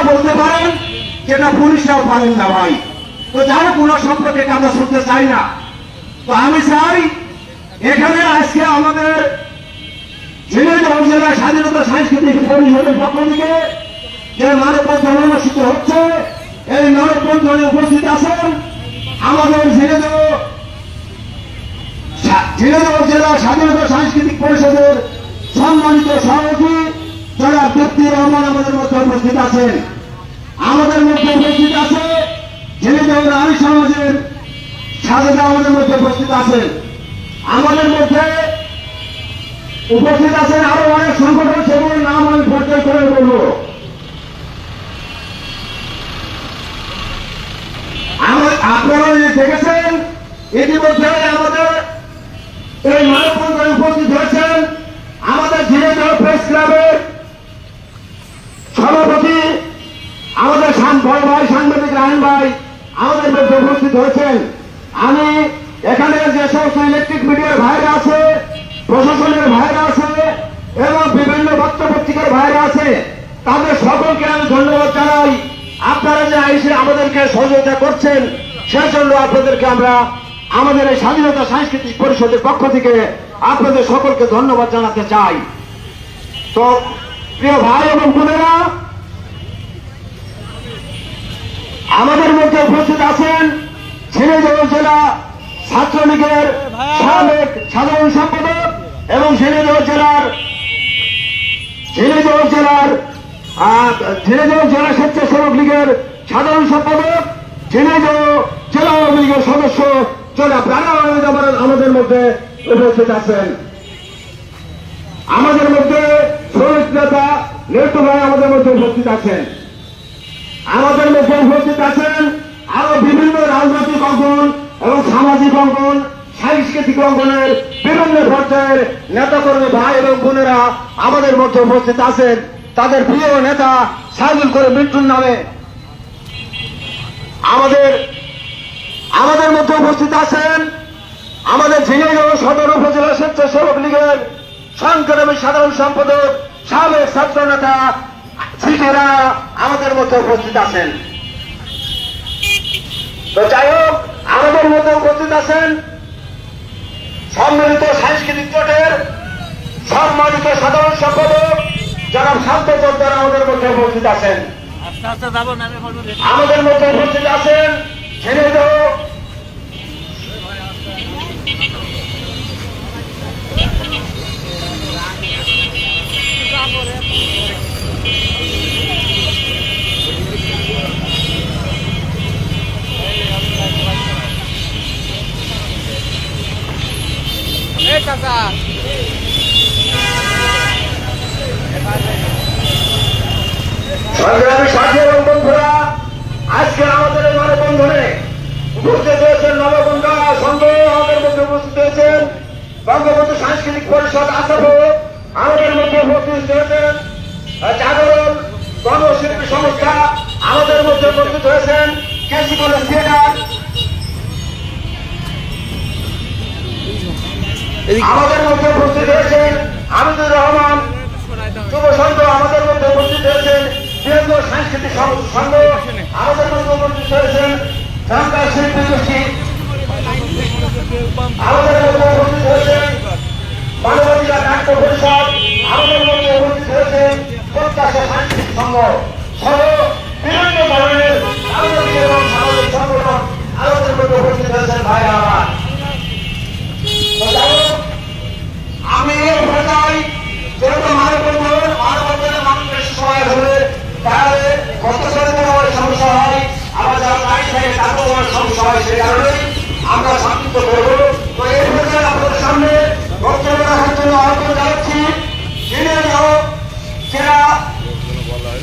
আপনারা বলতে পারেন যে না পুলিশরাও পারেন না ভাই, তো যার কোনো সম্পর্কে আমরা শুনতে চাই না। তো আমি চাই এখানে আজকে আমাদের ঝিনাইদহ জেলা স্বাধীনতা সাংস্কৃতিক পরিষদের পক্ষ থেকে যে মানববন্ধন অনুষ্ঠিত হচ্ছে, এই মানববন্ধনে উপস্থিত আছেন আমাদের ঝিনাইদহ জেলা স্বাধীনতা সাংস্কৃতিক পরিষদের সম্মানিত সভাপতি জনাব তৌফিকুর রহমান আমাদের মধ্যে উপস্থিত আছেন। আমাদের মধ্যে উপস্থিত আছে ঝিনাইদহ নারী সমাজের সাজেদা আমাদের মধ্যে উপস্থিত আছেন। আমাদের মধ্যে উপস্থিত আছেন আরো অনেক সংগঠন, সেগুলোর নাম আমি পরিচয় করে বলব। আপনারা দেখেছেন ইতিমধ্যে আমাদের এই মানববন্ধনে উপস্থিত হয়েছেন আমাদের ঝিনাইদহ প্রেস ক্লাবের সভাপতি আমাদের বড় ভাই সাংবাদিক রায়ন ভাই আমাদের মধ্যে উপস্থিত হয়েছেন। আমি এখানে যে সমস্ত ইলেকট্রিক মিডিয়ার ভাইরা আছে, প্রশাসনের ভাইরা আছে এবং বিভিন্ন পত্রিকার ভাইরা আছে, তাদের সকলকে আমি ধন্যবাদ জানাই। আপনারা যে এসে আমাদেরকে সহযোগিতা করছেন সেজন্য আপনাদেরকে আমরা আমাদের এই স্বাধীনতা সাংস্কৃতিক পরিষদের পক্ষ থেকে আপনাদের সকলকে ধন্যবাদ জানাতে চাই। তো প্রিয় ভাই এবং বোনেরা, আমাদের মধ্যে উপস্থিত আছেন ঝিনাইদহ জেলা ছাত্রলীগের সাবেক সাধারণ সম্পাদক এবং ঝিনাইদহ জেলা স্বেচ্ছাসেবক লীগের সাধারণ সম্পাদক, ঝিনাইদহ জেলা আওয়ামী লীগের সদস্য জনাব রানা আহমেদ আমাদের মধ্যে উপস্থিত আছেন। আমাদের মধ্যে শ্রমিক নেতা নেটু ভাই আমাদের মধ্যে উপস্থিত আছেন। আমাদের মধ্যে উপস্থিত আছেন আরো বিভিন্ন রাজনৈতিক অঙ্গন এবং সামাজিক অঙ্গন, সাংস্কৃতিক অঙ্গনের বিভিন্ন পর্যায়ের নেতাকর্মী ভাই এবং বোনেরা আমাদের মধ্যে উপস্থিত আছেন। তাদের প্রিয় নেতা সাইদুল করিম মিন্টুর নামে আমাদের মধ্যে উপস্থিত আছেন আমাদের ঝিনাইদহ সদর উপজেলা স্বেচ্ছাসেবক লীগের সংগ্রামী সাধারণ সম্পাদক সাবেক ছাত্র নেতা সিটেরা আমাদের মধ্যে উপস্থিত আছেন। তো যাই হোক, আমাদের মধ্যে উপস্থিত আছেন সম্মিলিত সাংস্কৃতিক জোটের সম্মানিত সাধারণ সম্পাদক জনাব শান্ত চৌধুরী আমাদের মধ্যে উপস্থিত আছেন। আমাদের মধ্যে উপস্থিত আছেন ঝিনাইদহ সংগ্রামী সাথী এবং বন্ধুরা, আজকে আমাদের এই মানববন্ধনে উপস্থিত হয়েছেন নবগঙ্গা সংঘ, আমাদের মধ্যে উপস্থিত হয়েছেন বঙ্গবন্ধু সাংস্কৃতিক পরিষদ আসাফ, আমাদের মধ্যে উপস্থিত হয়েছেন জাগরণ গণশিল্পী সংস্থা, আমাদের মধ্যে উপস্থিত হয়েছেন কেসি কলেজ থিয়েটার, আমাদের মধ্যে উপস্থিত হয়েছেন হামিদুর রহমান যুব সংঘ, আমাদের মধ্যে উপস্থিত হয়েছেন বীরঙ্গ সাংস্কৃতিক সংঘ, আমাদের মধ্যে উপস্থিত হয়েছেন সরকার শিল্পী গোষ্ঠী, আমাদের মধ্যে উপস্থিত হয়েছেন মানবাধিকার নাট্য পরিষদ, আমাদের মধ্যে উপস্থিত হয়েছেন প্রত্যাশা সাংস্কৃতিক সংঘ সহ বিভিন্ন ধরনের রাজনৈতিক এবং সামাজিক সংগঠন আমাদের মধ্যে উপস্থিত হয়েছেন। ভাই আমার আমি চাই যেহেতু মানববন্ধনের মানুষের সময় হলে তাহলে কষ্টসাধ্য সমস্যা হয়, আবার যারা নাই থাকে তারপর সমস্যা হয়, সে কারণে আমরা সংক্ষিপ্ত করবো। তো এই পর্যায়ে আপনাদের সামনে বক্তব্য রাখার জন্য আহ্বান জানাচ্ছি ঝিনাইদহ জেলা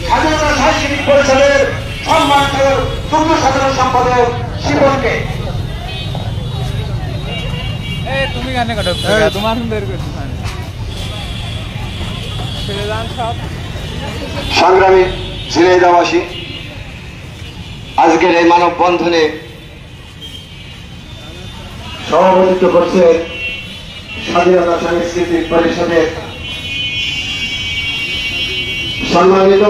স্বাধীনতা সাংস্কৃতিক পরিষদের সম্মানিত যুগ্ম সাধারণ সম্পাদক শিবনকে। তুমি গানে কাটো তোমার সংগ্রামী ঝিনাইদহবাসী, আজকের এই মানববন্ধনে সভাপতিত্ব করছে স্বাধীনতা সাংস্কৃতিক পরিষদের সম্মানিত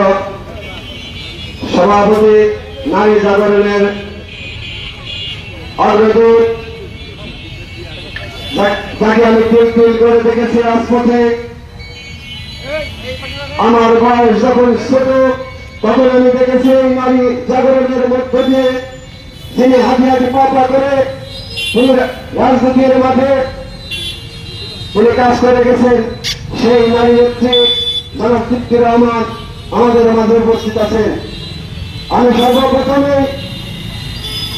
সভাপতি নারী জাগরণের অগ্রদূত, যাকে আমি তিল করে দেখেছি রাজপথে। আমার বয়স যখন ছোট তখন আমি দেখেছি এই নারী জাগরণের মধ্য দিয়ে যিনি হাতি হাতি পা করে তিনি রাজনীতির মাঠে তিনি কাজ করে গেছেন। সেই নারী নেত্রী জনাব তৃপ্তি রহমান আমাদের মাঝে উপস্থিত আছেন। আমি সর্বপ্রথমে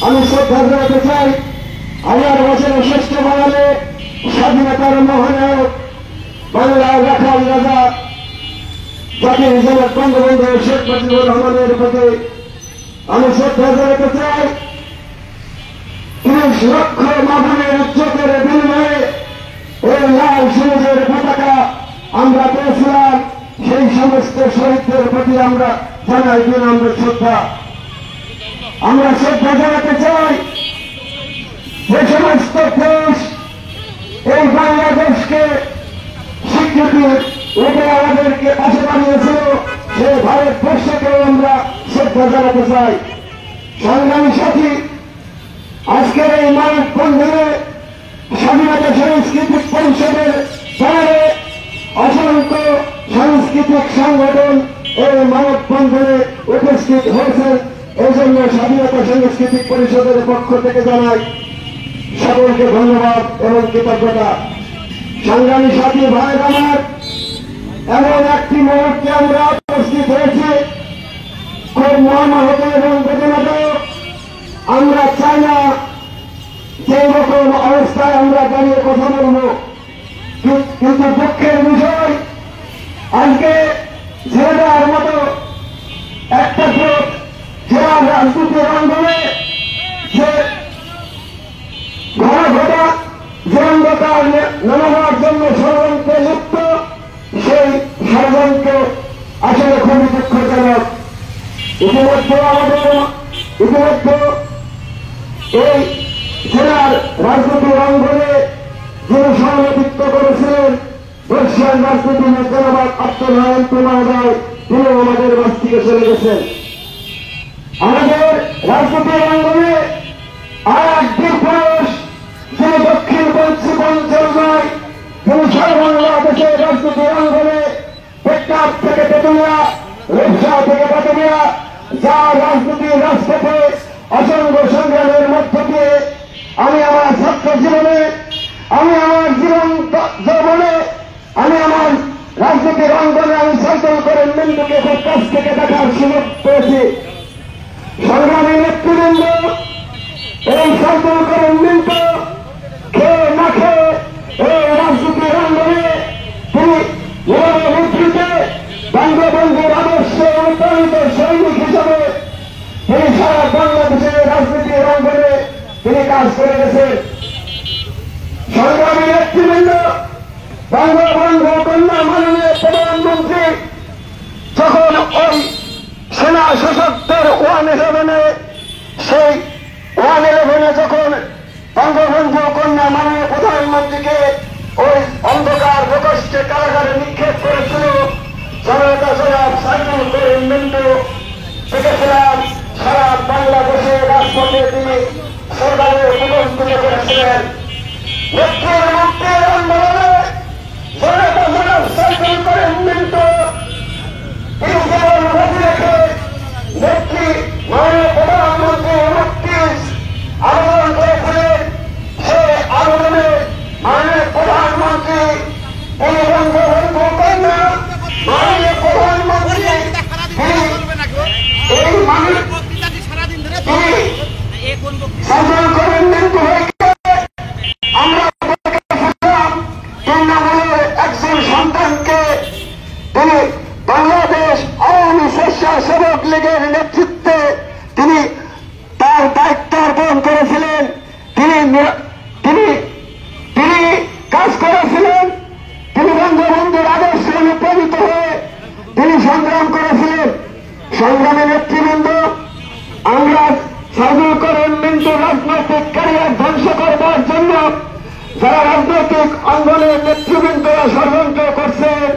আমি শ্রদ্ধা জানাতে চাই 1000 বছরের শ্রেষ্ঠ বাঙালি স্বাধীনতার মহানায়ক বাংলার রাখাল রাজা জাতির জনক বঙ্গবন্ধু শেখ মুজিবুর রহমানের প্রতি আমি শ্রদ্ধা জানাতে চাই। 30 লক্ষ মাধবের উচ্চকের বিনিময়ে এই লাল সবুজের পতাকা আমরা পেয়েছিলাম। সেই সমস্ত শহীদদের প্রতি আমরা জানাই বিনম্র শ্রদ্ধা। আমরা শ্রদ্ধা জানাতে চাই যে সমস্ত দেশ এই বাংলাদেশকে স্বীকৃতি রূপে আমাদেরকে পাশে বানিয়েছিল সেই ভারতবর্ষকেও আমরা শ্রদ্ধা জানাতে চাই। সংগ্রামী সাথী, আজকের এই মানববন্ধনে স্বাধীনতা সাংস্কৃতিক পরিষদের ব্যানারে অসংখ্য সাংস্কৃতিক সংগঠন এই মানববন্ধনে উপস্থিত হয়েছেন। এই জন্য স্বাধীনতা সাংস্কৃতিক পরিষদের পক্ষ থেকে জানাই সকলকে ধন্যবাদ এবং কৃতজ্ঞতা। সংগ্রামী সাথী ভাই আমার, এমন একটি মুহূর্তে আমরা উপস্থিত হয়েছি খুব মর্মাহত এবং বেদনাদায়ক। আমরা চাই না যে রকম অবস্থায় আমরা দাঁড়িয়ে কথা বলব, কিন্তু দুঃখের বিষয় আজকে জেলার মতো একটা গ্রুপ জেলা রাজনীতির অঙ্গনে যে ঘটা জীবনদাতার নামাবার জন্য ষড়যন্ত্রে লিপ্ত, সেই ষড়যন্ত্র আসলে খুবই দুঃখজনক। ইতিমধ্যে এই জেলার রাজনীতির অঙ্গনে যিনি সভাপতিত্ব করেছিলেন বর্ষিয়ান রাজনীতির জনবাদ আব্দুল হায়ান মহোদয়, তিনি আমাদের বাস থেকে চলে গেছেন। আমাদের রাজনীতির অঙ্গনে আর একদিন পুরুষ যিনি দক্ষিণপঞ্চল নয়, তিনি সারা বাংলাদেশের রাজনীতির অঙ্গনে টেকনাফ থেকে তেতুলিয়া, রূপসা থেকে পাতুলিয়া যার রাজনীতির রাজপথে অসংখ্য সংগ্রামের মধ্য দিয়ে আমি আমার ছাত্র জীবনে, আমি আমার জীবন যৌবনে, আমি আমার রাজনীতির অঙ্গনে আমি সাইকেল করে মিন্টুকে খুব কাছ থেকে দেখার সুযোগ পেয়েছি। সংগ্রামী নেতৃবৃন্দ, এই সাইকেল করে মিন্টু খেয়ে না খেয়ে এই রাজনীতির অঙ্গনে তিনি নেতৃত্বে বঙ্গবন্ধুর আদর্শে অনুপ্রাণিত সৈনিক হিসাবে তিনি সারা বাংলাদেশের রাজনীতির অঙ্গনে তিনি কাজ করে গেছেন। সংগ্রামী নেতৃবৃন্দ, বঙ্গবন্ধু কন্যা মাননীয় প্রধানমন্ত্রী যখন ওই সেনা শাসকদের 111 সেই 111 যখন বঙ্গবন্ধু কন্যা মাননীয় প্রধানমন্ত্রীকে ওই অন্ধকার প্রকোষ্ঠে কারাগারে নিক্ষেপ করেছিল, জনতা জনাব সাইকেল করে মিন্টু দেখেছিলাম সারা বাংলাদেশের রাজপথে তিনি সরকারের উপস্থিত করেছিলেন। নেত্রীর মুক্তির আন্দোলনে জনতা জনাব সাইকেল করে মিন্টু তিনি জীবন বাজি রেখে নেত্রী মাননীয় প্রধানমন্ত্রীর মুক্তির আবেদন করেছিলেন। সে আবেদনে মাননীয় প্রধানমন্ত্রী তিনি বঙ্গবন্ধু কন্যা মাননীয় প্রধানমন্ত্রী এই মানুষ সাইকেল করে মিন্টু আমরা তৃণমূলের একজন সন্তানকে তিনি বাংলাদেশ আওয়ামী স্বেচ্ছাসেবক লীগের নেতৃত্বে তিনি তার দায়িত্ব অর্পণ করেছিলেন। তিনি কাজ করেছিলেন। তিনি বঙ্গবন্ধুর আদর্শে অনুপ্রাণিত হয়ে তিনি সংগ্রাম করেছিলেন। সংগ্রামী নেতৃবৃন্দ, আমরা সাইকেল করে মিন্টু রাজনৈতিক ক্যারিয়ার ধ্বংস করবার জন্য যারা রাজনৈতিক অঙ্গনের নেতৃবৃন্দরা ষড়যন্ত্র করছেন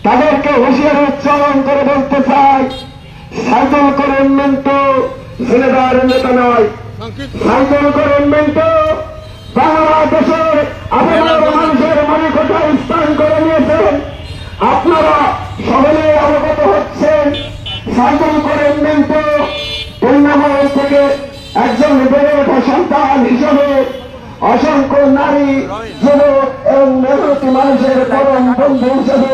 তাদেরকে হুঁশিয়ারি উচ্চারণ করে বলতে চাই, সাইকেল করে ছেলেদার নেতা নয়। সাইকেল করেন মেন্টো বাংলাদেশের আপনার মানুষের মনে কোথায় স্থান করে নিয়েছেন আপনারা সকলে অবগত হচ্ছেন। সাইকেল করেন মেন্টো পূর্ণমহল থেকে একজন বেড়ে ওঠা সন্তান হিসেবে অসংখ্য নারী যুবক এবং মেহনতি মানুষের পরম বন্ধু হিসেবে